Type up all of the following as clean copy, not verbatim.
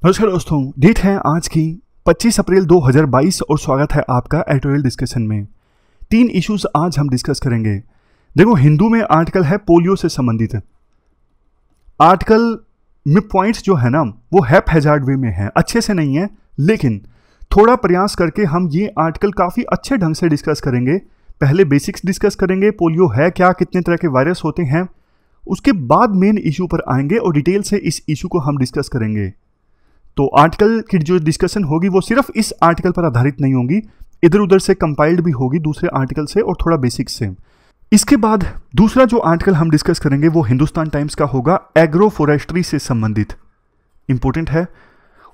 नमस्कार दोस्तों, डेट है आज की 25 अप्रैल 2022 और स्वागत है आपका एडिटोरियल डिस्कशन में। 3 इश्यूज आज हम डिस्कस करेंगे। देखो, हिंदू में आर्टिकल है पोलियो से संबंधित। आर्टिकल में पॉइंट्स जो है ना वो हैजार्ड वे में है, अच्छे से नहीं है, लेकिन थोड़ा प्रयास करके हम ये आर्टिकल काफ़ी अच्छे ढंग से डिस्कस करेंगे। पहले बेसिक्स डिस्कस करेंगे, पोलियो है क्या, कितने तरह के वायरस होते हैं, उसके बाद मेन इशू पर आएंगे और डिटेल से इस इशू को हम डिस्कस करेंगे। तो आर्टिकल की जो डिस्कशन होगी वो सिर्फ इस आर्टिकल पर आधारित नहीं होगी, इधर उधर से कंपाइल्ड भी होगी दूसरे आर्टिकल से और थोड़ा बेसिक से। इसके बाद दूसरा जो आर्टिकल हम डिस्कस करेंगे वो हिंदुस्तान टाइम्स का होगा, एग्रो फॉरेस्ट्री से संबंधित, इंपॉर्टेंट है।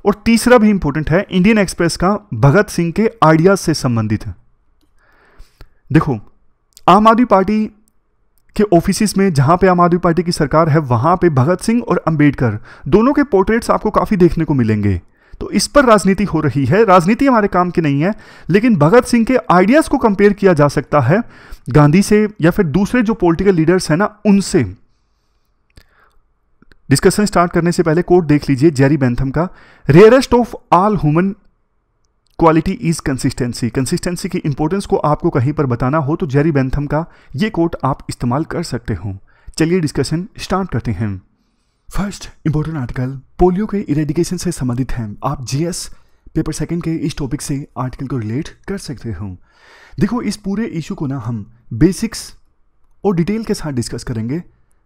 और तीसरा भी इंपॉर्टेंट है, इंडियन एक्सप्रेस का भगत सिंह के आइडियाज से संबंधित। देखो, आम आदमी पार्टी के ऑफिस में जहां पे आम आदमी पार्टी की सरकार है वहां पे भगत सिंह और अंबेडकर दोनों के पोर्ट्रेट्स आपको काफी देखने को मिलेंगे। तो इस पर राजनीति हो रही है। राजनीति हमारे काम की नहीं है, लेकिन भगत सिंह के आइडियाज को कंपेयर किया जा सकता है गांधी से या फिर दूसरे जो पॉलिटिकल लीडर्स हैं ना उनसे। डिस्कशन स्टार्ट करने से पहले कोट देख लीजिए जेरी बेंथम का, rarest of all human quality is consistency. Consistency की इंपॉर्टेंस को आपको कहीं पर बताना हो तो जेरी बेंथम का ये कोट आप इस्तेमाल कर सकते हो। चलिए डिस्कशन स्टार्ट करते हैं। फर्स्ट इंपॉर्टेंट आर्टिकल पोलियो के इरेडिकेशन से संबंधित है। आप जीएस पेपर सेकंड के इस टॉपिक से आर्टिकल को रिलेट कर सकते हो। देखो, इस पूरे इशू को ना हम बेसिक्स और डिटेल के साथ डिस्कस करेंगे।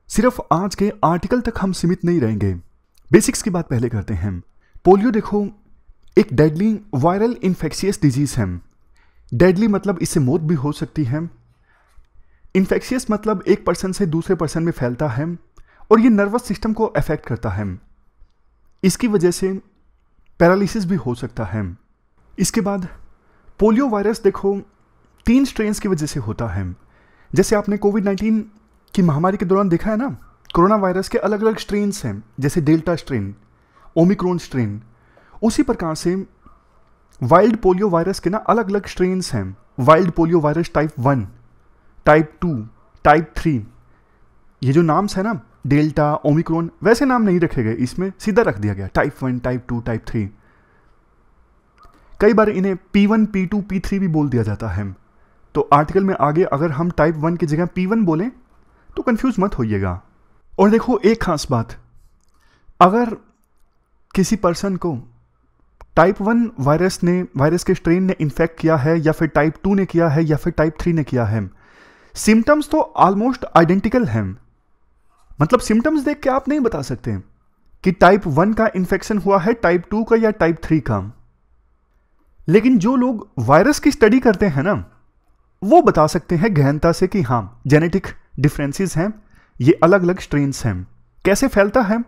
सिर्फ आज के आर्टिकल तक हम सीमित नहीं रहेंगे। बेसिक्स की बात पहले करते हैं। पोलियो देखो एक डेडली वायरल इन्फेक्शियस डिजीज है। डेडली मतलब इससे मौत भी हो सकती है। इन्फेक्शियस मतलब एक पर्सन से दूसरे पर्सन में फैलता है और ये नर्वस सिस्टम को अफेक्ट करता है। इसकी वजह से पैरालिसिस भी हो सकता है। इसके बाद पोलियो वायरस देखो 3 स्ट्रेन्स की वजह से होता है। जैसे आपने कोविड-19 की महामारी के दौरान देखा है ना, कोरोना वायरस के अलग अलग स्ट्रेन्स हैं, जैसे डेल्टा स्ट्रेन, ओमिक्रॉन स्ट्रेन। उसी प्रकार से वाइल्ड पोलियो वायरस के ना अलग अलग स्ट्रेन्स हैं। Wild polio virus type 1, type 2, type 3, ये जो नाम्स है ना डेल्टा, ओमिक्रॉन, वैसे नाम नहीं रखे गए, इसमें सीधा रख दिया गया टाइप 1, टाइप 2, टाइप 3। कई बार इन्हें P1, P2, P3 भी बोल दिया जाता है। तो आर्टिकल में आगे अगर हम टाइप 1 की जगह P1 बोलें तो कंफ्यूज मत होइएगा। और देखो एक खास बात, अगर किसी पर्सन को टाइप 1 वायरस के स्ट्रेन ने इन्फेक्ट किया है या फिर टाइप 2 ने किया है या फिर टाइप 3 ने किया है, सिम्टम्स तो ऑलमोस्ट आइडेंटिकल हैं। मतलब सिम्टम्स देख के आप नहीं बता सकते कि टाइप 1 का इन्फेक्शन हुआ है, टाइप 2 का या टाइप 3 का। लेकिन जो लोग वायरस की स्टडी करते हैं ना वो बता सकते हैं गहनता से कि हाँ जेनेटिक डिफरेंसेस हैं, ये अलग अलग स्ट्रेन्स हैं। कैसे फैलता है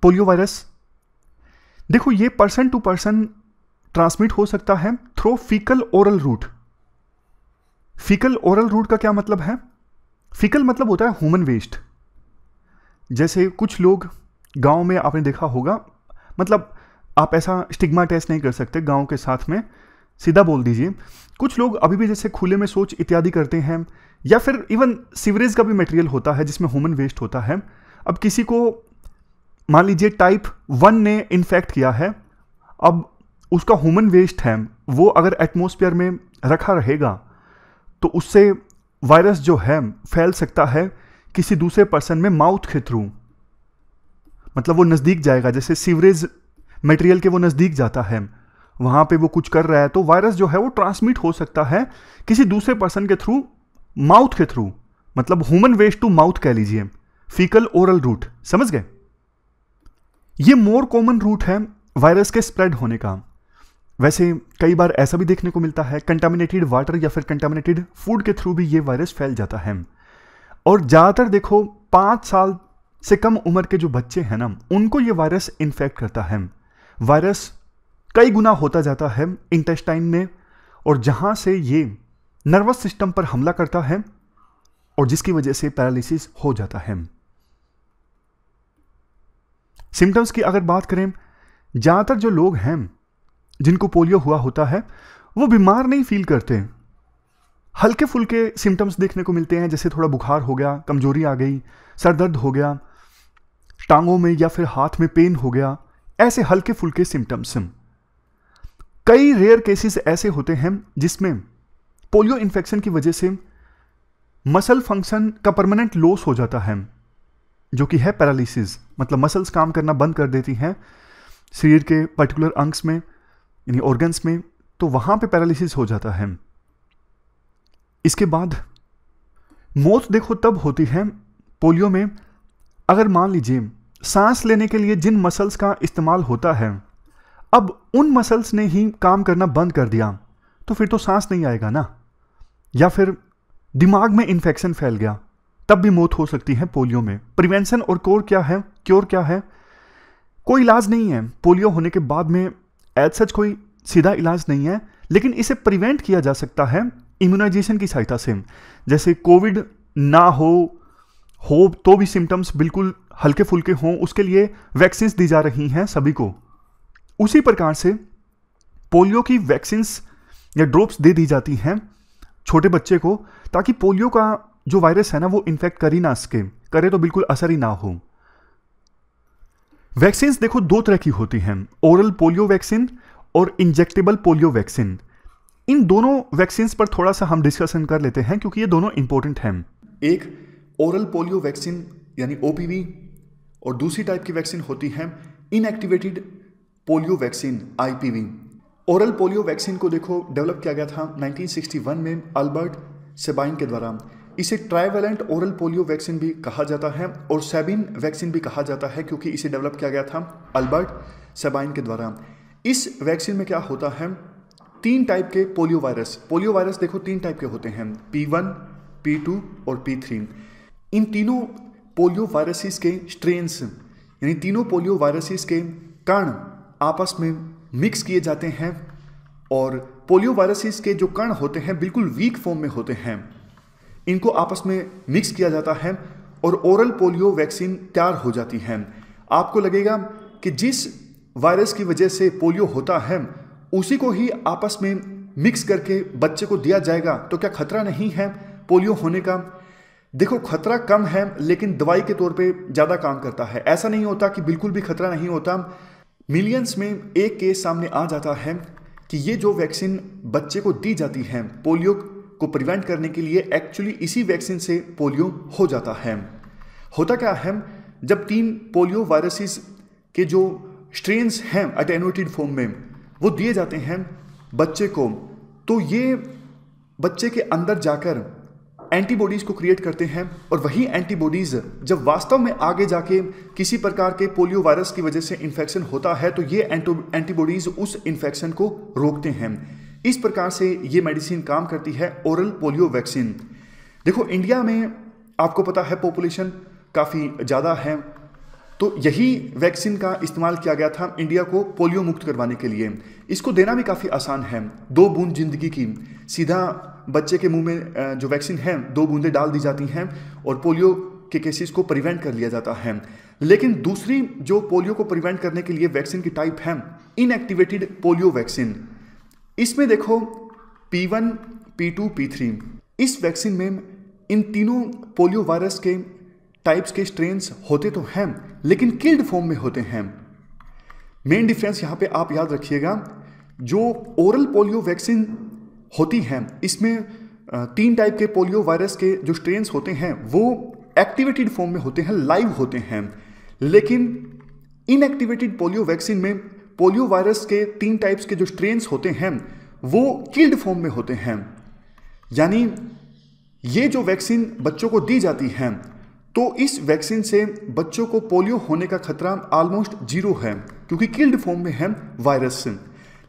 पोलियो वायरस? देखो, ये पर्सन टू पर्सन ट्रांसमिट हो सकता है through faecal oral route. Faecal oral route का क्या मतलब है? फीकल मतलब होता है ह्यूमन वेस्ट। जैसे कुछ लोग गांव में आपने देखा होगा, मतलब आप ऐसा स्टिग्मा टेस्ट नहीं कर सकते गांव के साथ में, सीधा बोल दीजिए। कुछ लोग अभी भी जैसे खुले में शौच इत्यादि करते हैं, या फिर इवन सीवरेज का भी मटेरियल होता है जिसमें ह्यूमन वेस्ट होता है। अब किसी को मान लीजिए टाइप 1 ने इन्फेक्ट किया है, अब उसका ह्यूमन वेस्ट है वो अगर एटमॉस्फेयर में रखा रहेगा तो उससे वायरस जो है फैल सकता है किसी दूसरे पर्सन में माउथ के थ्रू। मतलब वो नज़दीक जाएगा, जैसे सीवरेज मटेरियल के वो नज़दीक जाता है, वहाँ पे वो कुछ कर रहा है तो वायरस जो है वो ट्रांसमिट हो सकता है किसी दूसरे पर्सन के थ्रू, माउथ के थ्रू। मतलब ह्यूमन वेस्ट टू माउथ कह लीजिए, फीकल ओरल रूट, समझ गए? ये मोर कॉमन रूट है वायरस के स्प्रेड होने का। वैसे कई बार ऐसा भी देखने को मिलता है कंटामिनेटेड वाटर या फिर कंटामिनेटेड फूड के थ्रू भी ये वायरस फैल जाता है। और ज़्यादातर देखो 5 साल से कम उम्र के जो बच्चे हैं ना उनको ये वायरस इन्फेक्ट करता है। वायरस कई गुना होता जाता है इंटेस्टाइन में, और जहाँ से ये नर्वस सिस्टम पर हमला करता है और जिसकी वजह से पैरालिसिस हो जाता है। सिम्टम्स की अगर बात करें, ज़्यादातर जो लोग हैं जिनको पोलियो हुआ होता है वो बीमार नहीं फील करते, हल्के फुल्के सिम्टम्स देखने को मिलते हैं, जैसे थोड़ा बुखार हो गया, कमजोरी आ गई, सर दर्द हो गया, टांगों में या फिर हाथ में पेन हो गया, ऐसे हल्के फुल्के सिम्टम्स। कई रेयर केसेस ऐसे होते हैं जिसमें पोलियो इन्फेक्शन की वजह से मसल फंक्शन का परमानेंट लॉस हो जाता है, जो कि है पैरालिसिस, मतलब मसल्स काम करना बंद कर देती हैं शरीर के पर्टिकुलर अंग्स में यानी ऑर्गन्स में, तो वहां पे पैरालिसिस हो जाता है। इसके बाद मौत देखो तब होती है पोलियो में, अगर मान लीजिए सांस लेने के लिए जिन मसल्स का इस्तेमाल होता है, अब उन मसल्स ने ही काम करना बंद कर दिया, तो फिर तो सांस नहीं आएगा ना। या फिर दिमाग में इन्फेक्शन फैल गया, तब भी मौत हो सकती है पोलियो में। प्रिवेंशन और क्योर क्या है? कोई इलाज नहीं है पोलियो होने के बाद में, एज सच कोई सीधा इलाज नहीं है, लेकिन इसे प्रिवेंट किया जा सकता है इम्यूनाइजेशन की सहायता से। जैसे कोविड ना हो तो भी सिम्टम्स बिल्कुल हल्के फुल्के हों, उसके लिए वैक्सीन दी जा रही हैं सभी को। उसी प्रकार से पोलियो की वैक्सीन या ड्रॉप्स दे दी जाती हैं छोटे बच्चे को, ताकि पोलियो का जो वायरस है ना वो इन्फेक्ट कर ही ना सके, करे तो बिल्कुल असर ही ना हो। वैक्सीन देखो दो तरह की होती हैं, ओरल पोलियो वैक्सीन और इंजेक्टेबल पोलियो वैक्सीन। इन दोनों वैक्सीन पर थोड़ा सा हम डिस्कशन कर लेते हैं, क्योंकि ये दोनों इंपॉर्टेंट हैं। एक ओरल पोलियो वैक्सीन यानी ओपीवी, और दूसरी टाइप की वैक्सीन होती है inactivated polio vaccine IPv. Oral polio vaccine को देखो डेवलप किया गया था 1961 में अल्बर्ट सेबाइन के द्वारा। इसे ट्राइवेलेंट ओरल पोलियो वैक्सीन भी कहा जाता है और सेबिन वैक्सीन भी कहा जाता है, क्योंकि इसे डेवलप किया गया था अल्बर्ट सेबाइन के द्वारा। इस वैक्सीन में क्या होता है, 3 टाइप के पोलियो वायरस देखो 3 टाइप के होते हैं, P1, P2 और P3। इन तीनों पोलियो वायरसेस के स्ट्रेन्स यानी तीनों पोलियो वायरसेस के कण आपस में मिक्स किए जाते हैं, और पोलियो वायरसेस के जो कण होते हैं बिल्कुल वीक फॉर्म में होते हैं, इनको आपस में मिक्स किया जाता है और ओरल पोलियो वैक्सीन तैयार हो जाती है। आपको लगेगा कि जिस वायरस की वजह से पोलियो होता है उसी को ही आपस में मिक्स करके बच्चे को दिया जाएगा, तो क्या खतरा नहीं है पोलियो होने का? देखो खतरा कम है, लेकिन दवाई के तौर पे ज़्यादा काम करता है। ऐसा नहीं होता कि बिल्कुल भी खतरा नहीं होता। मिलियंस में एक केस सामने आ जाता है कि ये जो वैक्सीन बच्चे को दी जाती है पोलियो को प्रिवेंट करने के लिए, एक्चुअली इसी वैक्सीन से पोलियो हो जाता है। होता क्या है, जब 3 पोलियो वायरसेस के जो स्ट्रेन्स हैं अटेनुएटेड फॉर्म में वो दिए जाते हैं बच्चे को, तो ये बच्चे के अंदर जाकर एंटीबॉडीज़ को क्रिएट करते हैं, और वही एंटीबॉडीज़ जब वास्तव में आगे जाके किसी प्रकार के पोलियो वायरस की वजह से इन्फेक्शन होता है तो ये एंटीबॉडीज़ उस इन्फेक्शन को रोकते हैं। इस प्रकार से ये मेडिसिन काम करती है, ओरल पोलियो वैक्सीन। देखो इंडिया में आपको पता है पॉपुलेशन काफ़ी ज़्यादा है, तो यही वैक्सीन का इस्तेमाल किया गया था इंडिया को पोलियो मुक्त करवाने के लिए। इसको देना भी काफ़ी आसान है, 2 बूंद जिंदगी की, सीधा बच्चे के मुंह में जो वैक्सीन है 2 बूंदें डाल दी जाती हैं और पोलियो के केसेस को प्रिवेंट कर लिया जाता है। लेकिन दूसरी जो पोलियो को प्रिवेंट करने के लिए वैक्सीन की टाइप है इनएक्टिवेटेड पोलियो वैक्सीन। इसमें देखो P1, P2, P3, इस वैक्सीन में इन तीनों पोलियो वायरस के टाइप्स के स्ट्रेन्स होते तो हैं, लेकिन किल्ड फॉर्म में होते हैं। मेन डिफरेंस यहाँ पे आप याद रखिएगा, जो ओरल पोलियो वैक्सीन होती है इसमें 3 टाइप के पोलियो वायरस के जो स्ट्रेन्स होते हैं वो एक्टिवेटेड फॉर्म में होते हैं, लाइव होते हैं। लेकिन इनएक्टिवेटेड पोलियो वैक्सीन में पोलियो वायरस के 3 टाइप्स के जो स्ट्रेन्स होते हैं वो किल्ड फॉर्म में होते हैं। यानी ये जो वैक्सीन बच्चों को दी जाती है, तो इस वैक्सीन से बच्चों को पोलियो होने का खतरा ऑलमोस्ट 0 है, क्योंकि किल्ड फॉर्म में है वायरस।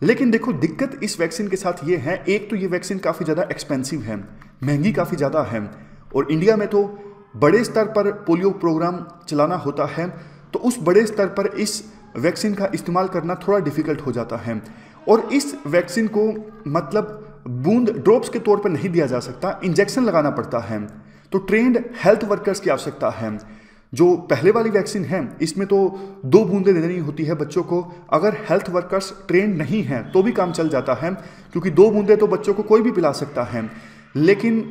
लेकिन देखो दिक्कत इस वैक्सीन के साथ ये है, एक तो ये वैक्सीन काफ़ी ज़्यादा एक्सपेंसिव है, महंगी काफ़ी ज़्यादा है, और इंडिया में तो बड़े स्तर पर पोलियो प्रोग्राम चलाना होता है, तो उस बड़े स्तर पर इस वैक्सीन का इस्तेमाल करना थोड़ा डिफ़िकल्ट हो जाता है। और इस वैक्सीन को मतलब बूंद ड्रॉप्स के तौर पर नहीं दिया जा सकता, इंजेक्शन लगाना पड़ता है, तो ट्रेंड हेल्थ वर्कर्स की आवश्यकता है। जो पहले वाली वैक्सीन है इसमें तो 2 बूंदें देनी होती है बच्चों को, अगर हेल्थ वर्कर्स ट्रेंड नहीं हैं तो भी काम चल जाता है, क्योंकि 2 बूंदें तो बच्चों को कोई भी पिला सकता है। लेकिन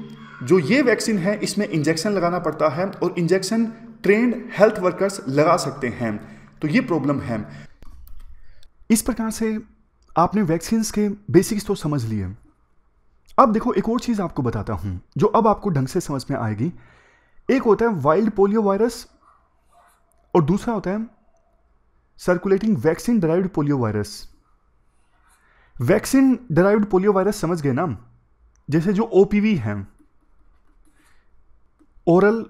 जो ये वैक्सीन है इसमें इंजेक्शन लगाना पड़ता है, और इंजेक्शन ट्रेंड हेल्थ वर्कर्स लगा सकते हैं, तो ये प्रॉब्लम है। इस प्रकार से आपने वैक्सीन्स के बेसिक्स तो समझ लिए। अब देखो एक और चीज़ आपको बताता हूं जो अब आपको ढंग से समझ में आएगी। एक होता है वाइल्ड पोलियो वायरस और दूसरा होता है circulating vaccine derived polio virus. Vaccine derived polio virus समझ गए ना, जैसे जो ओपीवी है, ओरल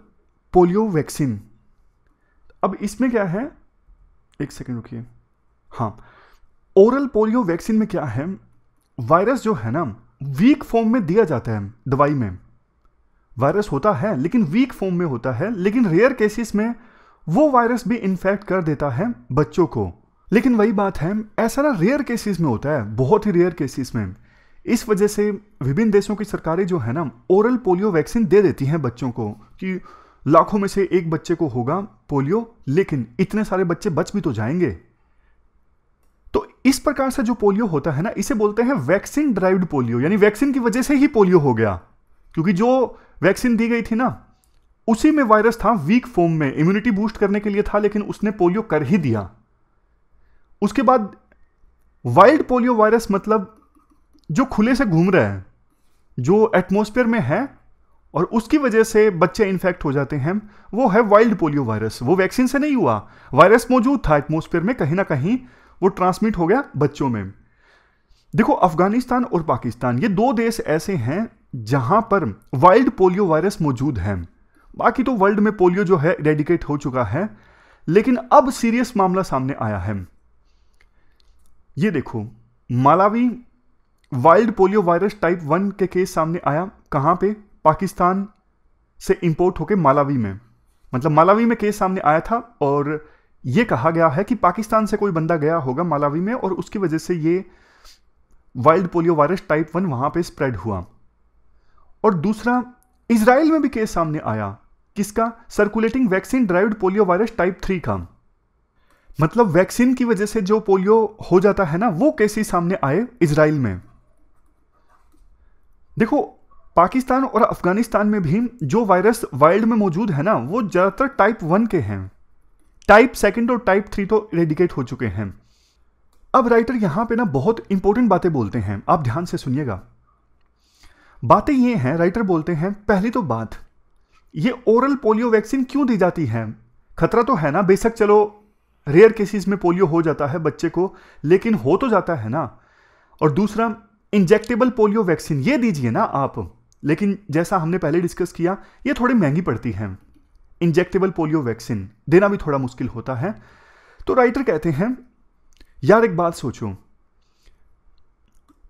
पोलियो वैक्सीन। अब इसमें क्या है, एक सेकंड रुकिए। हाँ, ओरल पोलियो वैक्सीन में क्या है, वायरस जो है ना वीक फॉर्म में दिया जाता है। दवाई में वायरस होता है लेकिन वीक फॉर्म में होता है, लेकिन रेयर केसेस में वो वायरस भी इन्फेक्ट कर देता है बच्चों को। लेकिन वही बात है, ऐसा ना रेयर केसेस में होता है, बहुत ही रेयर केसेस में। इस वजह से विभिन्न देशों की सरकारें जो है ना ओरल पोलियो वैक्सीन दे देती हैं बच्चों को कि लाखों में से एक बच्चे को होगा पोलियो, लेकिन इतने सारे बच्चे बच भी तो जाएंगे। तो इस प्रकार से जो पोलियो होता है ना, इसे बोलते हैं वैक्सीन ड्राइव्ड पोलियो, यानी वैक्सीन की वजह से ही पोलियो हो गया, क्योंकि जो वैक्सीन दी गई थी ना उसी में वायरस था, वीक फॉर्म में, इम्यूनिटी बूस्ट करने के लिए था, लेकिन उसने पोलियो कर ही दिया। उसके बाद वाइल्ड पोलियो वायरस मतलब जो खुले से घूम रहा है, जो एटमॉस्फेयर में है और उसकी वजह से बच्चे इन्फेक्ट हो जाते हैं, वो है वाइल्ड पोलियो वायरस। वो वैक्सीन से नहीं हुआ, वायरस मौजूद था एटमॉस्फेयर में, कहीं ना कहीं वो ट्रांसमिट हो गया बच्चों में। देखो अफगानिस्तान और पाकिस्तान ये दो देश ऐसे हैं जहां पर वाइल्ड पोलियो वायरस मौजूद है। बाकी तो वर्ल्ड में पोलियो जो है इरेडिकेट हो चुका है, लेकिन अब सीरियस मामला सामने आया है। ये देखो Malawi wild polio virus type 1 के केस सामने आया। कहां पे? पाकिस्तान से इंपोर्ट होके मालावी में, मतलब मालावी में केस सामने आया था और यह कहा गया है कि पाकिस्तान से कोई बंदा गया होगा मालावी में और उसकी वजह से ये वाइल्ड पोलियो वायरस टाइप 1 वहां पे स्प्रेड हुआ। और दूसरा इजराइल में भी केस सामने आया, किसका? Circulating vaccine derived polio virus type 3 का। मतलब वैक्सीन की वजह से जो पोलियो हो जाता है ना, वो केसेस सामने आए इजराइल में। देखो पाकिस्तान और अफगानिस्तान में भी जो वायरस वाइल्ड में मौजूद है ना, वो ज्यादातर टाइप 1 के हैं। टाइप 2 और टाइप 3 तो इरेडिकेट हो चुके हैं। अब राइटर यहां पे ना बहुत इंपॉर्टेंट बातें बोलते हैं, आप ध्यान से सुनिएगा। बातें ये हैं, राइटर बोलते हैं, पहली तो बात, ये ओरल पोलियो वैक्सीन क्यों दी जाती है? खतरा तो है ना, बेशक चलो रेयर केसेस में पोलियो हो जाता है बच्चे को, लेकिन हो तो जाता है ना। और दूसरा इंजेक्टेबल पोलियो वैक्सीन ये दीजिए ना आप, लेकिन जैसा हमने पहले डिस्कस किया ये थोड़ी महंगी पड़ती है। इंजेक्टेबल पोलियो वैक्सीन देना भी थोड़ा मुश्किल होता है। तो राइटर कहते हैं यार एक बात सोचो,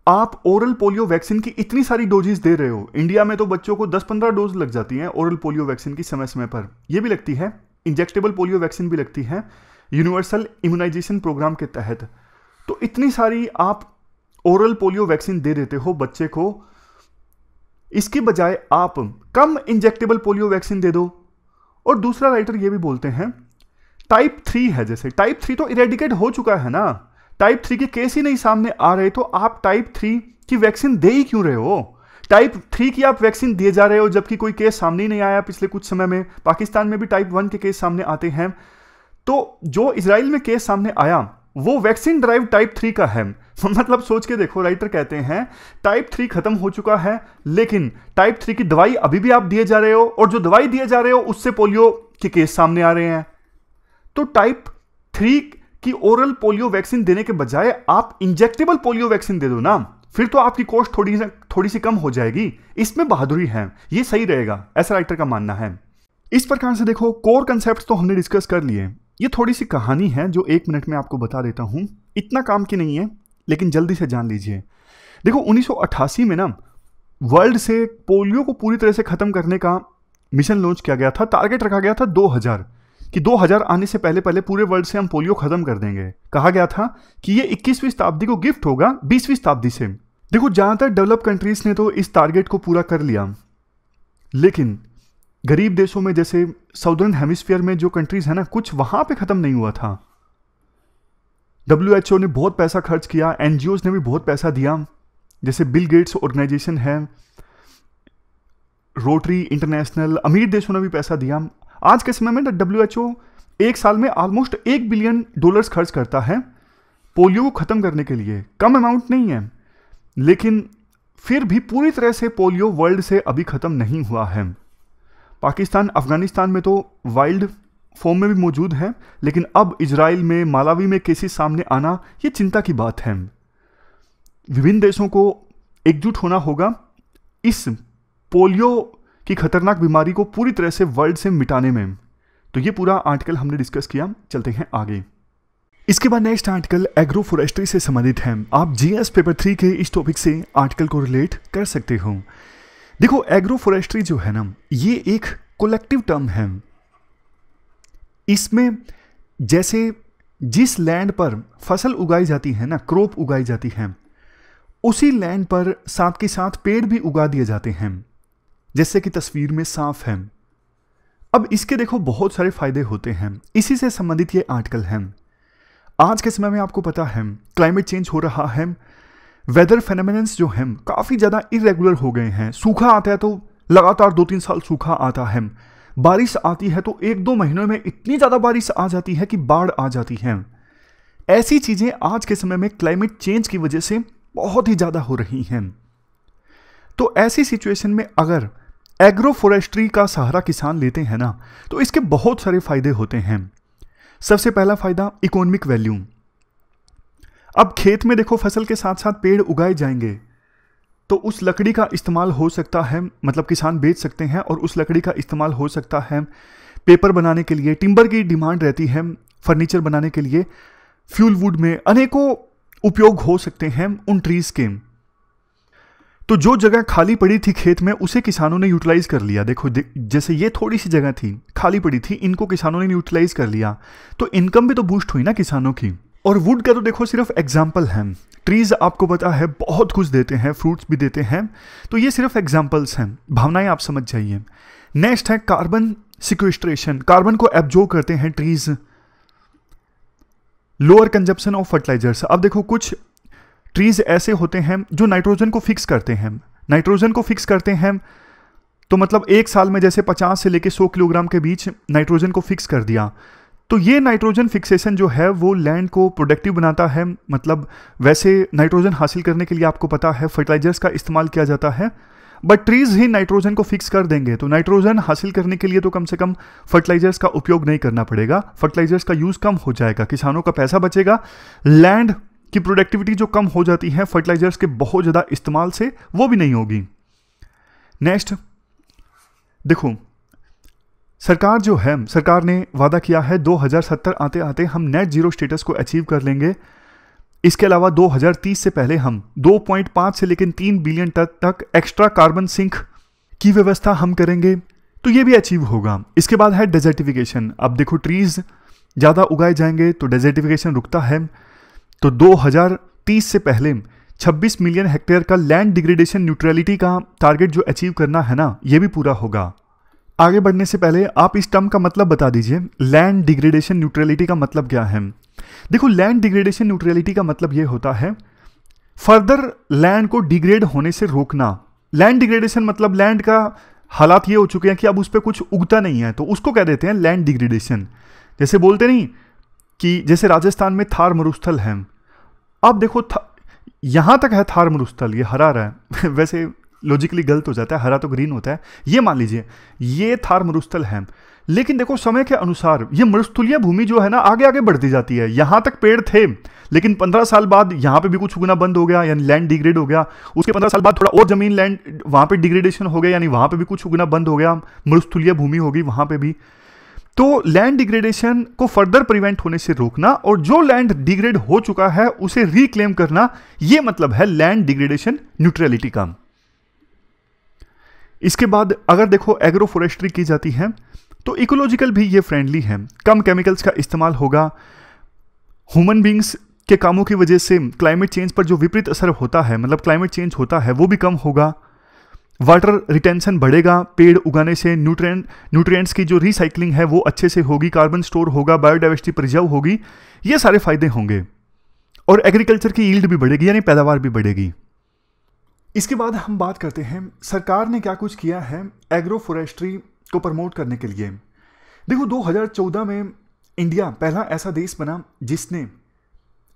आप ओरल पोलियो वैक्सीन की इतनी सारी डोजेस दे रहे हो, इंडिया में तो बच्चों को 10-15 डोज लग जाती हैं ओरल पोलियो वैक्सीन की समय समय पर, यह भी लगती है, इंजेक्टेबल पोलियो वैक्सीन भी लगती है यूनिवर्सल इम्यूनाइजेशन प्रोग्राम के तहत। तो इतनी सारी आप ओरल पोलियो वैक्सीन दे देते हो बच्चे को, इसकी बजाय आप कम इंजेक्टेबल पोलियो वैक्सीन दे दो। और दूसरा राइटर ये भी बोलते हैं टाइप 3 है, जैसे टाइप 3 तो इरेडिकेट हो चुका है ना, टाइप 3 के केस ही नहीं सामने आ रहे, तो आप टाइप 3 की वैक्सीन दे ही क्यों रहे हो? टाइप 3 की आप वैक्सीन दिए जा रहे हो जबकि कोई केस सामने ही नहीं आया पिछले कुछ समय में। पाकिस्तान में भी टाइप 1 के केस सामने आते हैं। तो जो इजराइल में केस सामने आया वो वैक्सीन ड्राइव टाइप 3 का है। मतलब सोच के देखो, राइटर कहते हैं टाइप 3 खत्म हो चुका है, लेकिन टाइप 3 की दवाई अभी भी आप दिए जा रहे हो, और जो दवाई दिए जा रहे हो उससे पोलियो के केस सामने आ रहे हैं। तो टाइप 3 की ओरल पोलियो वैक्सीन देने के बजाय आप इंजेक्टेबल पोलियो वैक्सीन दे दो ना, फिर तो आपकी कॉस्ट थोड़ी सी कम हो जाएगी। इसमें बहादुरी है, ये सही रहेगा, ऐसा राइटर का मानना है। इस प्रकार से देखो कोर कंसेप्ट तो हमने डिस्कस कर लिए। ये थोड़ी सी कहानी है जो 1 मिनट में आपको बता देता हूं, इतना काम की नहीं है लेकिन जल्दी से जान लीजिए। देखो 1988 में ना वर्ल्ड से पोलियो को पूरी तरह से खत्म करने का मिशन लॉन्च किया गया था। टारगेट रखा गया था 2000 कि 2000 आने से पहले पहले पूरे वर्ल्ड से हम पोलियो खत्म कर देंगे। कहा गया था कि ये 21वीं शताब्दी को गिफ्ट होगा 20वीं शताब्दी से। देखो ज़्यादातर डेवलप कंट्रीज ने तो इस टारगेट को पूरा कर लिया, लेकिन गरीब देशों में जैसे साउदर्न हेमिस्फीयर में जो कंट्रीज है ना, कुछ वहां पे खत्म नहीं हुआ था। WHO ने बहुत पैसा खर्च किया, NGOs ने भी बहुत पैसा दिया, जैसे बिल गेट्स ऑर्गेनाइजेशन है, रोटरी इंटरनेशनल, अमीर देशों ने भी पैसा दिया। आज के समय में WHO एक साल में ऑलमोस्ट $1 बिलियन खर्च करता है पोलियो को ख़त्म करने के लिए, कम अमाउंट नहीं है, लेकिन फिर भी पूरी तरह से पोलियो वर्ल्ड से अभी ख़त्म नहीं हुआ है। पाकिस्तान, अफगानिस्तान में तो वाइल्ड फॉर्म में भी मौजूद है, लेकिन अब इजराइल में, मालावी में केसेस सामने आना ये चिंता की बात है। विभिन्न देशों को एकजुट होना होगा इस पोलियो की खतरनाक बीमारी को पूरी तरह से वर्ल्ड से मिटाने में। तो ये पूरा आर्टिकल हमने डिस्कस किया, चलते हैं आगे। इसके बाद नेक्स्ट आर्टिकल एग्रो फॉरेस्ट्री से संबंधित है। आप जीएस पेपर 3 के इस टॉपिक से आर्टिकल को रिलेट कर सकते हो। देखो, एग्रो फॉरेस्ट्री जो है ना, ये एक कलेक्टिव टर्म है। इसमें जैसे जिस लैंड पर फसल उगाई जाती है ना, क्रॉप उगाई जाती है, उसी लैंड पर साथ के साथ पेड़ भी उगा दिए जाते हैं, जैसे कि तस्वीर में साफ है। अब इसके देखो बहुत सारे फायदे होते हैं, इसी से संबंधित ये आर्टिकल है। आज के समय में आपको पता है क्लाइमेट चेंज हो रहा है, वेदर फेनोमेनन्स जो हैं काफ़ी ज़्यादा इरेगुलर हो गए हैं। सूखा आता है तो लगातार 2-3 साल सूखा आता है, बारिश आती है तो 1-2 महीनों में इतनी ज़्यादा बारिश आ जाती है कि बाढ़ आ जाती है। ऐसी चीज़ें आज के समय में क्लाइमेट चेंज की वजह से बहुत ही ज़्यादा हो रही हैं। तो ऐसी सिचुएशन में अगर एग्रो फॉरेस्ट्री का सहारा किसान लेते हैं ना, तो इसके बहुत सारे फायदे होते हैं। सबसे पहला फायदा इकोनॉमिक वैल्यू। अब खेत में देखो फसल के साथ साथ पेड़ उगाए जाएंगे तो उस लकड़ी का इस्तेमाल हो सकता है, मतलब किसान बेच सकते हैं, और उस लकड़ी का इस्तेमाल हो सकता है पेपर बनाने के लिए। टिम्बर की डिमांड रहती है फर्नीचर बनाने के लिए, फ्यूल वुड में अनेकों उपयोग हो सकते हैं उन ट्रीज के। तो जो जगह खाली पड़ी थी खेत में, उसे किसानों ने यूटिलाइज कर लिया। देखो जैसे ये थोड़ी सी जगह थी खाली पड़ी थी, इनको किसानों ने यूटिलाइज कर लिया, तो इनकम भी तो बूस्ट हुई ना किसानों की। और वुड का तो देखो सिर्फ एग्जाम्पल है, ट्रीज आपको पता है बहुत कुछ देते हैं, फ्रूट्स भी देते हैं, तो ये सिर्फ एग्जाम्पल्स हैं, भावनाएं आप समझ जाइए। नेक्स्ट है कार्बन सिक्वेस्ट्रेशन, कार्बन को एब्जॉर्ब करते हैं trees. Lower consumption of fertilisers. अब देखो कुछ ट्रीज ऐसे होते हैं जो नाइट्रोजन को फिक्स करते हैं, नाइट्रोजन को फिक्स करते हैं तो मतलब एक साल में जैसे 50 से लेके 100 किलोग्राम के बीच नाइट्रोजन को फिक्स कर दिया। तो ये नाइट्रोजन फिक्सेशन जो है वो लैंड को प्रोडक्टिव बनाता है। मतलब वैसे नाइट्रोजन हासिल करने के लिए आपको पता है फर्टिलाइजर्स का इस्तेमाल किया जाता है, बट ट्रीज ही नाइट्रोजन को फिक्स कर देंगे, तो नाइट्रोजन हासिल करने के लिए तो कम से कम फर्टिलाइजर्स का उपयोग नहीं करना पड़ेगा, फर्टिलाइजर्स का यूज कम हो जाएगा, किसानों का पैसा बचेगा, लैंड की प्रोडक्टिविटी जो कम हो जाती है फर्टिलाइजर्स के बहुत ज़्यादा इस्तेमाल से, वो भी नहीं होगी। नेक्स्ट देखो, सरकार जो है, सरकार ने वादा किया है 2070 आते आते हम नेट जीरो स्टेटस को अचीव कर लेंगे। इसके अलावा 2030 से पहले हम 2.5 से लेकर 3 बिलियन टन तक एक्स्ट्रा कार्बन सिंक की व्यवस्था हम करेंगे, तो ये भी अचीव होगा। इसके बाद है डेजर्टिफिकेशन। अब देखो ट्रीज ज़्यादा उगाए जाएंगे तो डेजर्टिफिकेशन रुकता है, तो 2030 से पहले 26 मिलियन हेक्टेयर का लैंड डिग्रेडेशन न्यूट्रलिटी का टारगेट जो अचीव करना है ना, ये भी पूरा होगा। आगे बढ़ने से पहले आप इस टर्म का मतलब बता दीजिए, लैंड डिग्रेडेशन न्यूट्रलिटी का मतलब क्या है। देखो लैंड डिग्रेडेशन न्यूट्रलिटी का मतलब ये होता है फर्दर लैंड को डिग्रेड होने से रोकना। लैंड डिग्रेडेशन मतलब लैंड का हालात ये हो चुके हैं कि अब उस पर कुछ उगता नहीं है, तो उसको कह देते हैं लैंड डिग्रेडेशन। जैसे बोलते नहीं कि जैसे राजस्थान में थार मरुस्थल है, अब देखो यहां तक है थार मरुस्थल, ये हरा रहा है वैसे लॉजिकली गलत हो जाता है, हरा तो ग्रीन होता है, ये मान लीजिए ये थार मरुस्थल है, लेकिन देखो समय के अनुसार ये मरुस्थलीय भूमि जो है ना आगे आगे बढ़ती जाती है। यहां तक पेड़ थे, लेकिन 15 साल बाद यहां पे भी कुछ उगना बंद हो गया, यानी लैंड डिग्रेड हो गया। उसके 15 साल बाद थोड़ा और जमीन लैंड वहां पे डिग्रेडेशन हो गया, यानी वहां पे भी कुछ उगना बंद हो गया, मरुस्थलीय भूमि होगी वहां पे भी। तो लैंड डिग्रेडेशन को फर्दर प्रिवेंट होने से रोकना, और जो लैंड डिग्रेड हो चुका है उसे रिक्लेम करना, यह मतलब है लैंड डिग्रेडेशन न्यूट्रलिटी का। इसके बाद अगर देखो एग्रो फॉरेस्ट्री की जाती है तो इकोलॉजिकल भी ये फ्रेंडली है, कम केमिकल्स का इस्तेमाल होगा। ह्यूमन बींग्स के कामों की वजह से क्लाइमेट चेंज पर जो विपरीत असर होता है, मतलब क्लाइमेट चेंज होता है, वो भी कम होगा। वाटर रिटेंशन बढ़ेगा पेड़ उगाने से, न्यूट्रिएंट्स की जो रिसाइकलिंग है वो अच्छे से होगी, कार्बन स्टोर होगा, बायोडाइवर्सिटी प्रिजर्व होगी, ये सारे फायदे होंगे। और एग्रीकल्चर की यील्ड भी बढ़ेगी, यानी पैदावार भी बढ़ेगी। इसके बाद हम बात करते हैं सरकार ने क्या कुछ किया है एग्रो फॉरेस्ट्री को प्रमोट करने के लिए। देखो 2014 में इंडिया पहला ऐसा देश बना जिसने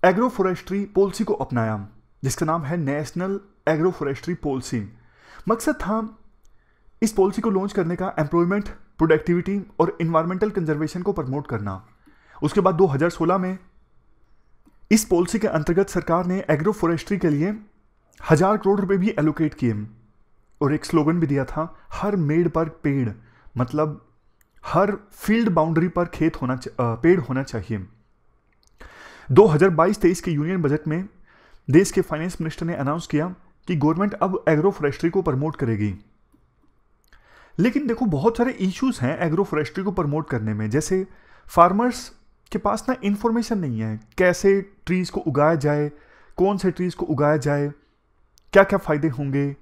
एग्रो फॉरेस्ट्री पॉलिसी को अपनाया जिसका नाम है नेशनल एग्रो फॉरेस्ट्री पॉलिसी। मकसद था इस पॉलिसी को लॉन्च करने का एम्प्लॉयमेंट, प्रोडक्टिविटी और इन्वायरमेंटल कंजर्वेशन को प्रमोट करना। उसके बाद 2016 में इस पॉलिसी के अंतर्गत सरकार ने एग्रो फॉरेस्ट्री के लिए 1000 करोड़ रुपए भी एलोकेट किए और एक स्लोगन भी दिया था, हर मेड़ पर पेड़, मतलब हर फील्ड बाउंड्री पर पेड़ होना चाहिए। 2022-23 के यूनियन बजट में देश के फाइनेंस मिनिस्टर ने अनाउंस किया कि गवर्नमेंट अब एग्रो फॉरेस्ट्री को प्रमोट करेगी। लेकिन देखो बहुत सारे इश्यूज हैं एग्रो फॉरेस्ट्री को प्रमोट करने में, जैसे फार्मर्स के पास ना इंफॉर्मेशन नहीं है कैसे ट्रीज को उगाया जाए, कौन से ट्रीज को उगाया जाए, क्या क्या फायदे होंगे।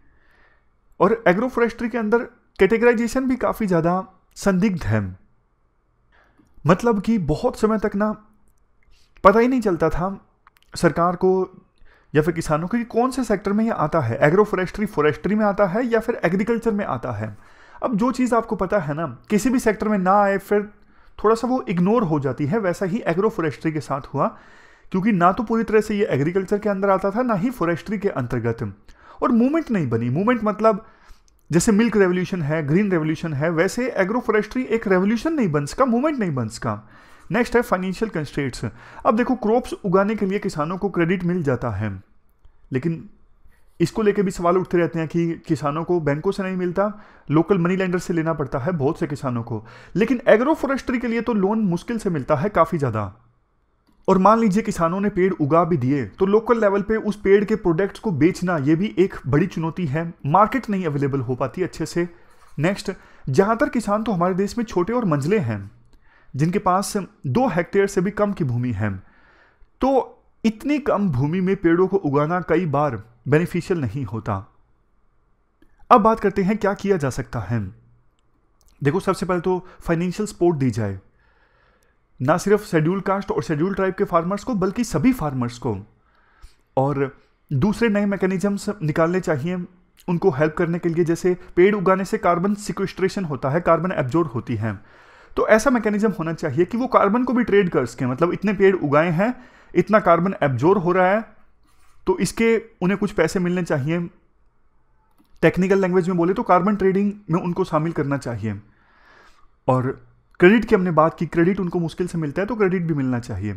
और एग्रो फॉरेस्ट्री के अंदर कैटेगराइजेशन भी काफ़ी ज़्यादा संदिग्ध है, मतलब कि बहुत समय तक ना पता ही नहीं चलता था सरकार को या फिर किसानों को कि कौन से सेक्टर में ये आता है, एग्रो फॉरेस्ट्री में आता है या फिर एग्रीकल्चर में आता है। अब जो चीज़ आपको पता है ना किसी भी सेक्टर में ना आए फिर थोड़ा सा वो इग्नोर हो जाती है, वैसा ही एग्रो फॉरेस्ट्री के साथ हुआ, क्योंकि ना तो पूरी तरह से ये एग्रीकल्चर के अंदर आता था ना ही फॉरेस्ट्री के अंतर्गत, और मूवमेंट नहीं बनी। मूवमेंट मतलब जैसे मिल्क रेवोल्यूशन है, ग्रीन रेवोल्यूशन है, वैसे एग्रो फॉरेस्ट्री एक रेवोल्यूशन नहीं बन सका, मूवमेंट नहीं बन सका। नेक्स्ट है फाइनेंशियल कंस्ट्रेंट्स। अब देखो क्रॉप्स उगाने के लिए किसानों को क्रेडिट मिल जाता है, लेकिन इसको लेके भी सवाल उठते रहते हैं कि किसानों को बैंकों से नहीं मिलता, लोकल मनी लेंडर से लेना पड़ता है बहुत से किसानों को। लेकिन एग्रो फॉरेस्ट्री के लिए तो लोन मुश्किल से मिलता है काफ़ी ज़्यादा। और मान लीजिए किसानों ने पेड़ उगा भी दिए तो लोकल लेवल पे उस पेड़ के प्रोडक्ट्स को बेचना ये भी एक बड़ी चुनौती है, मार्केट नहीं अवेलेबल हो पाती अच्छे से। नेक्स्ट, ज़्यादातर किसान तो हमारे देश में छोटे और मंझले हैं जिनके पास 2 हेक्टेयर से भी कम की भूमि है, तो इतनी कम भूमि में पेड़ों को उगाना कई बार बेनिफिशियल नहीं होता। अब बात करते हैं क्या किया जा सकता है। देखो सबसे पहले तो फाइनेंशियल सपोर्ट दी जाए, ना सिर्फ शेड्यूल कास्ट और शेड्यूल ट्राइब के फार्मर्स को बल्कि सभी फार्मर्स को। और दूसरे नए मैकेनिज्म्स निकालने चाहिए उनको हेल्प करने के लिए, जैसे पेड़ उगाने से कार्बन सिक्वेस्ट्रेशन होता है, कार्बन एब्जॉर्ब होती है, तो ऐसा मैकेनिज्म होना चाहिए कि वो कार्बन को भी ट्रेड कर सकें। मतलब इतने पेड़ उगाए हैं, इतना कार्बन एब्जॉर्ब हो रहा है, तो इसके उन्हें कुछ पैसे मिलने चाहिए। टेक्निकल लैंग्वेज में बोले तो कार्बन ट्रेडिंग में उनको शामिल करना चाहिए। और क्रेडिट की हमने बात की, क्रेडिट उनको मुश्किल से मिलता है तो क्रेडिट भी मिलना चाहिए।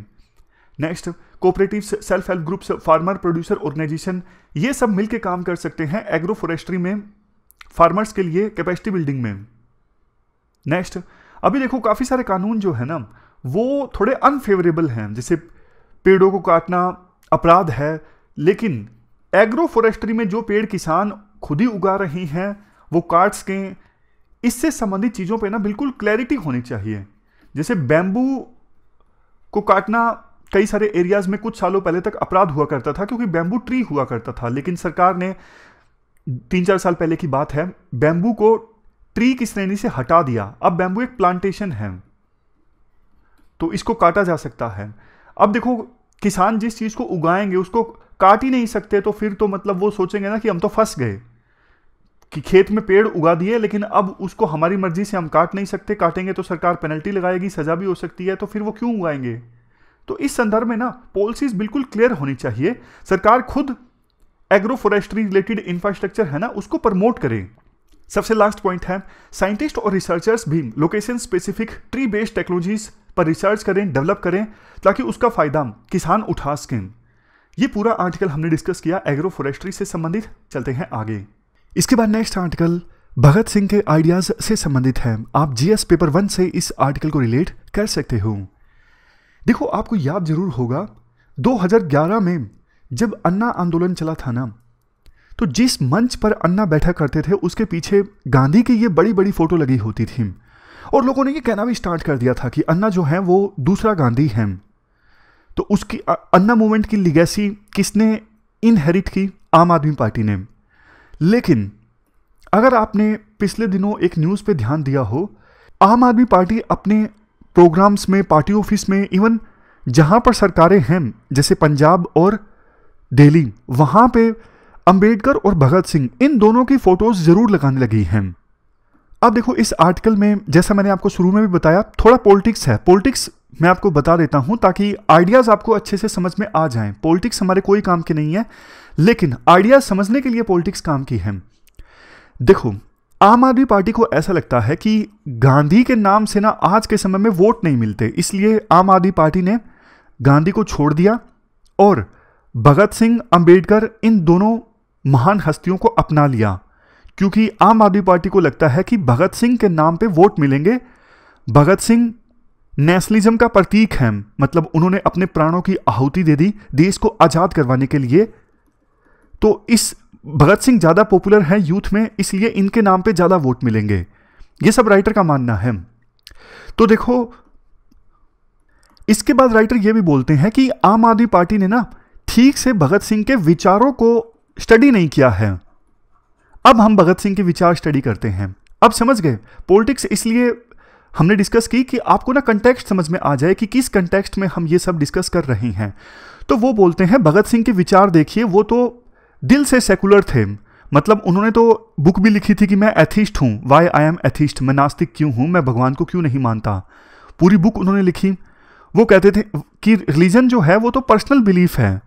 Next, cooperatives, self help groups, farmer producer organisation, ये सब मिलकर काम कर सकते हैं एग्रो फॉरेस्ट्री में फार्मर्स के लिए कैपेसिटी बिल्डिंग में। नेक्स्ट, अभी देखो काफ़ी सारे कानून जो है ना वो थोड़े अनफेवरेबल हैं, जैसे पेड़ों को काटना अपराध है, लेकिन एग्रो फॉरेस्ट्री में जो पेड़ किसान खुद ही उगा रही हैं वो काट सकें, इससे संबंधित चीज़ों पे ना बिल्कुल क्लैरिटी होनी चाहिए। जैसे बैम्बू को काटना कई सारे एरियाज में कुछ सालों पहले तक अपराध हुआ करता था क्योंकि बैम्बू ट्री हुआ करता था, लेकिन सरकार ने 3-4 साल पहले की बात है बैम्बू को ट्री की श्रेणी से हटा दिया। अब बैम्बू एक प्लांटेशन है तो इसको काटा जा सकता है। अब देखो किसान जिस चीज़ को उगाएंगे उसको काट ही नहीं सकते, तो फिर तो मतलब वो सोचेंगे ना कि हम तो फंस गए कि खेत में पेड़ उगा दिए लेकिन अब उसको हमारी मर्जी से हम काट नहीं सकते, काटेंगे तो सरकार पेनल्टी लगाएगी, सजा भी हो सकती है, तो फिर वो क्यों उगाएंगे। तो इस संदर्भ में ना पॉलिसीज बिल्कुल क्लियर होनी चाहिए। सरकार खुद एग्रो फॉरेस्ट्री रिलेटेड इंफ्रास्ट्रक्चर है ना उसको प्रमोट करे। सबसे लास्ट पॉइंट है, साइंटिस्ट और रिसर्चर्स भी location specific tree based technologies पर रिसर्च करें, डेवलप करें, ताकि उसका फायदा किसान उठा सकें। ये पूरा आर्टिकल हमने डिस्कस किया एग्रो फॉरेस्ट्री से संबंधित। चलते हैं आगे। इसके बाद नेक्स्ट आर्टिकल भगत सिंह के आइडियाज से संबंधित है। आप जीएस पेपर 1 से इस आर्टिकल को रिलेट कर सकते हो। देखो आपको याद जरूर होगा 2011 में जब अन्ना आंदोलन चला था ना, तो जिस मंच पर अन्ना बैठा करते थे उसके पीछे गांधी की ये बड़ी बड़ी फोटो लगी होती थी और लोगों ने ये कहना भी स्टार्ट कर दिया था कि अन्ना जो है वो दूसरा गांधी है। तो उसकी अन्ना मूवमेंट की लिगेसी किसने इनहेरिट की? आम आदमी पार्टी ने। लेकिन अगर आपने पिछले दिनों एक न्यूज़ पे ध्यान दिया हो, आम आदमी पार्टी अपने प्रोग्राम्स में, पार्टी ऑफिस में, इवन जहां पर सरकारें हैं जैसे पंजाब और दिल्ली, वहां पे अंबेडकर और भगत सिंह इन दोनों की फोटोज जरूर लगाने लगी हैं। अब देखो इस आर्टिकल में जैसा मैंने आपको शुरू में भी बताया थोड़ा पॉलिटिक्स है। पॉलिटिक्स मैं आपको बता देता हूं ताकि आइडियाज़ आपको अच्छे से समझ में आ जाएं। पॉलिटिक्स हमारे कोई काम की नहीं है, लेकिन आइडियाज़ समझने के लिए पॉलिटिक्स काम की है। देखो, आम आदमी पार्टी को ऐसा लगता है कि गांधी के नाम से ना आज के समय में वोट नहीं मिलते, इसलिए आम आदमी पार्टी ने गांधी को छोड़ दिया और भगत सिंह, अंबेडकर, इन दोनों महान हस्तियों को अपना लिया, क्योंकि आम आदमी पार्टी को लगता है कि भगत सिंह के नाम पे वोट मिलेंगे। भगत सिंह नेशनलिज्म का प्रतीक है, मतलब उन्होंने अपने प्राणों की आहुति दे दी देश को आज़ाद करवाने के लिए। तो इस भगत सिंह ज़्यादा पॉपुलर हैं यूथ में, इसलिए इनके नाम पे ज़्यादा वोट मिलेंगे, ये सब राइटर का मानना है। तो देखो, इसके बाद राइटर ये भी बोलते हैं कि आम आदमी पार्टी ने ना ठीक से भगत सिंह के विचारों को स्टडी नहीं किया है। अब हम भगत सिंह के विचार स्टडी करते हैं। अब समझ गए पॉलिटिक्स, इसलिए हमने डिस्कस की कि आपको ना कंटेक्स्ट समझ में आ जाए कि किस कंटेक्स्ट में हम ये सब डिस्कस कर रहे हैं। तो वो बोलते हैं भगत सिंह के विचार देखिए, वो तो दिल से सेकुलर थे, मतलब उन्होंने तो बुक भी लिखी थी कि मैं एथिस्ट हूँ, वाई आई एम एथिस्ट, मैं नास्तिक क्यों हूँ, मैं भगवान को क्यों नहीं मानता, पूरी बुक उन्होंने लिखी। वो कहते थे कि रिलीजन जो है वो तो पर्सनल बिलीफ है।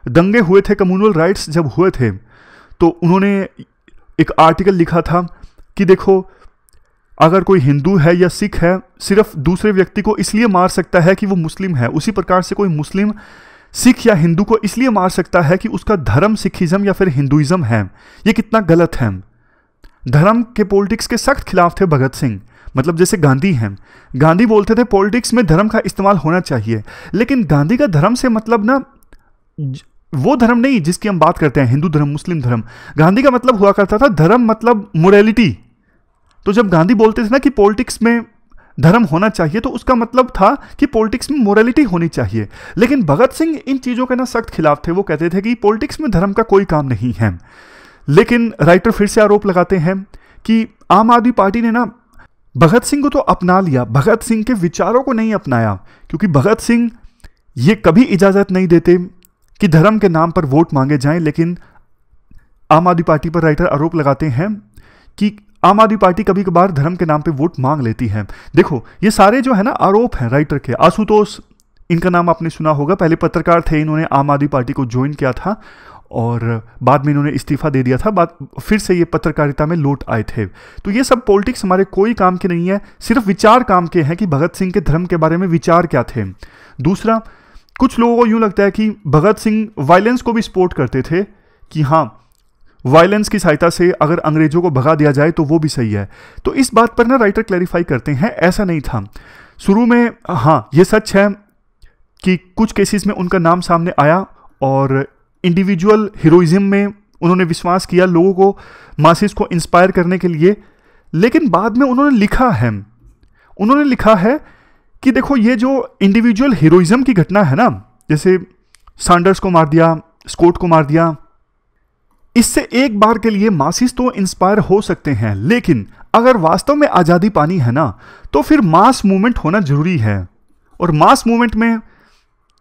दंगे हुए थे, कम्युनल राइट्स जब हुए थे, तो उन्होंने एक आर्टिकल लिखा था कि देखो, अगर कोई हिंदू है या सिख है, सिर्फ दूसरे व्यक्ति को इसलिए मार सकता है कि वो मुस्लिम है, उसी प्रकार से कोई मुस्लिम सिख या हिंदू को इसलिए मार सकता है कि उसका धर्म सिखिज्म या फिर हिंदुइज्म है। ये कितना गलत है। धर्म के पॉलिटिक्स के सख्त खिलाफ थे भगत सिंह, मतलब जैसे गांधी हैं। गांधी बोलते थे पॉलिटिक्स में धर्म का इस्तेमाल होना चाहिए, लेकिन गांधी का धर्म से मतलब ना वो धर्म नहीं जिसकी हम बात करते हैं, हिंदू धर्म, मुस्लिम धर्म। गांधी का मतलब हुआ करता था धर्म मतलब मोरालिटी। तो जब गांधी बोलते थे ना कि पॉलिटिक्स में धर्म होना चाहिए, तो उसका मतलब था कि पॉलिटिक्स में मोरालिटी होनी चाहिए। लेकिन भगत सिंह इन चीज़ों के ना सख्त खिलाफ थे। वो कहते थे कि पॉलिटिक्स में धर्म का कोई काम नहीं है। लेकिन राइटर फिर से आरोप लगाते हैं कि आम आदमी पार्टी ने ना भगत सिंह को तो अपना लिया, भगत सिंह के विचारों को नहीं अपनाया, क्योंकि भगत सिंह ये कभी इजाज़त नहीं देते कि धर्म के नाम पर वोट मांगे जाएं। लेकिन आम आदमी पार्टी पर राइटर आरोप लगाते हैं कि आम आदमी पार्टी कभी कभार धर्म के नाम पे वोट मांग लेती है। देखो, ये सारे जो है ना आरोप हैं राइटर के। आशुतोष, इनका नाम आपने सुना होगा, पहले पत्रकार थे, इन्होंने आम आदमी पार्टी को ज्वाइन किया था और बाद में इन्होंने इस्तीफा दे दिया था, बाद फिर से ये पत्रकारिता में लौट आए थे। तो ये सब पॉलिटिक्स हमारे कोई काम के नहीं है, सिर्फ विचार काम के हैं कि भगत सिंह के धर्म के बारे में विचार क्या थे। दूसरा, कुछ लोगों को यूं लगता है कि भगत सिंह वायलेंस को भी सपोर्ट करते थे कि हाँ, वायलेंस की सहायता से अगर अंग्रेजों को भगा दिया जाए तो वो भी सही है। तो इस बात पर ना राइटर क्लैरिफाई करते हैं, ऐसा नहीं था। शुरू में हाँ, ये सच है कि कुछ केसेस में उनका नाम सामने आया और इंडिविजुअल हीरोइज्म में उन्होंने विश्वास किया, लोगों को, मासेस को इंस्पायर करने के लिए। लेकिन बाद में उन्होंने लिखा है कि देखो, ये जो इंडिविजुअल हीरोइज्म की घटना है ना, जैसे सैंडर्स को मार दिया, स्कॉट को मार दिया, इससे एक बार के लिए मासेस तो इंस्पायर हो सकते हैं, लेकिन अगर वास्तव में आज़ादी पानी है ना, तो फिर मास मूवमेंट होना जरूरी है। और मास मूवमेंट में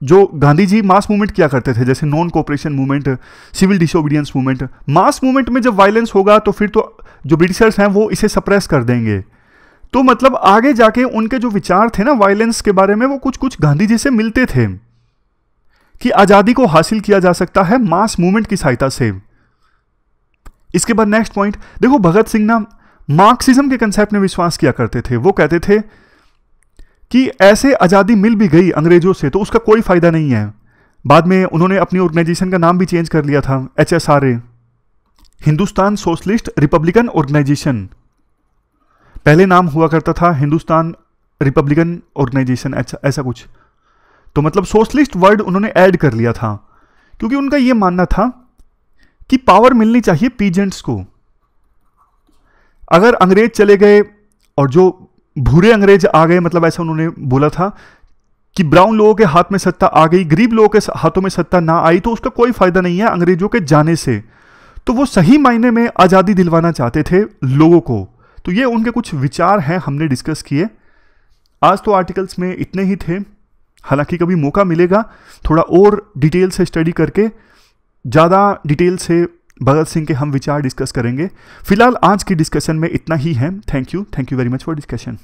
जो गांधी जी मास मूवमेंट किया करते थे, जैसे non cooperation movement, civil disobedience movement, mass movement में जब वायलेंस होगा तो फिर तो जो ब्रिटिशर्स हैं वो इसे सप्रेस कर देंगे। तो मतलब आगे जाके उनके जो विचार थे ना वायलेंस के बारे में, वो कुछ कुछ गांधी जी से मिलते थे कि आज़ादी को हासिल किया जा सकता है मास मूवमेंट की सहायता से। इसके बाद नेक्स्ट पॉइंट देखो, भगत सिंह ना मार्क्सिज्म के कंसेप्ट में विश्वास किया करते थे। वो कहते थे कि ऐसे आज़ादी मिल भी गई अंग्रेजों से तो उसका कोई फायदा नहीं है। बाद में उन्होंने अपनी ऑर्गेनाइजेशन का नाम भी चेंज कर लिया था, HSRA, Hindustan socialist republican organisation. पहले नाम हुआ करता था हिंदुस्तान रिपब्लिकन ऑर्गेनाइजेशन, ऐसा कुछ। तो मतलब सोशलिस्ट वर्ड उन्होंने ऐड कर लिया था, क्योंकि उनका यह मानना था कि पावर मिलनी चाहिए पीजेंट्स को। अगर अंग्रेज चले गए और जो भूरे अंग्रेज आ गए, मतलब ऐसा उन्होंने बोला था कि ब्राउन लोगों के हाथ में सत्ता आ गई, गरीब लोगों के हाथों में सत्ता ना आई, तो उसका कोई फायदा नहीं है अंग्रेजों के जाने से। तो वो सही मायने में आज़ादी दिलवाना चाहते थे लोगों को। तो ये उनके कुछ विचार हैं, हमने डिस्कस किए। आज तो आर्टिकल्स में इतने ही थे, हालांकि कभी मौका मिलेगा थोड़ा और डिटेल से स्टडी करके ज़्यादा डिटेल से भगत सिंह के हम विचार डिस्कस करेंगे। फिलहाल आज की डिस्कशन में इतना ही है। Thank you very much for discussion.